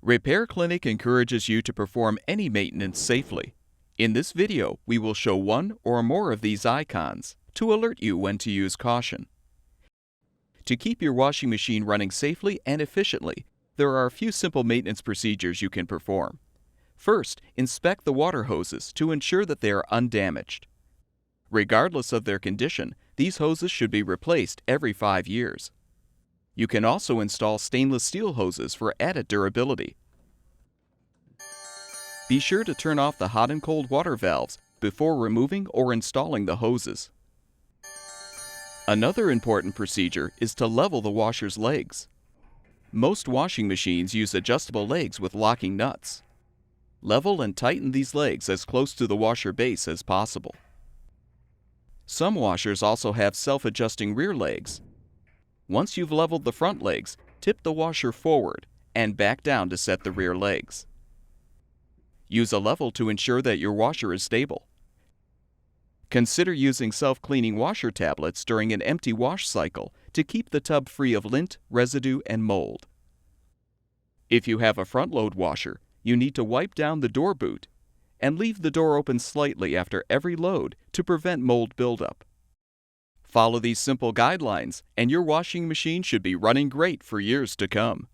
Repair Clinic encourages you to perform any maintenance safely. In this video, we will show one or more of these icons to alert you when to use caution. To keep your washing machine running safely and efficiently, there are a few simple maintenance procedures you can perform. First, inspect the water hoses to ensure that they are undamaged. Regardless of their condition, these hoses should be replaced every 5 years. You can also install stainless steel hoses for added durability. Be sure to turn off the hot and cold water valves before removing or installing the hoses. Another important procedure is to level the washer's legs. Most washing machines use adjustable legs with locking nuts. Level and tighten these legs as close to the washer base as possible. Some washers also have self-adjusting rear legs. Once you've leveled the front legs, tip the washer forward and back down to set the rear legs. Use a level to ensure that your washer is stable. Consider using self-cleaning washer tablets during an empty wash cycle to keep the tub free of lint, residue, and mold. If you have a front-load washer, you need to wipe down the door boot and leave the door open slightly after every load to prevent mold buildup. Follow these simple guidelines, and your washing machine should be running great for years to come.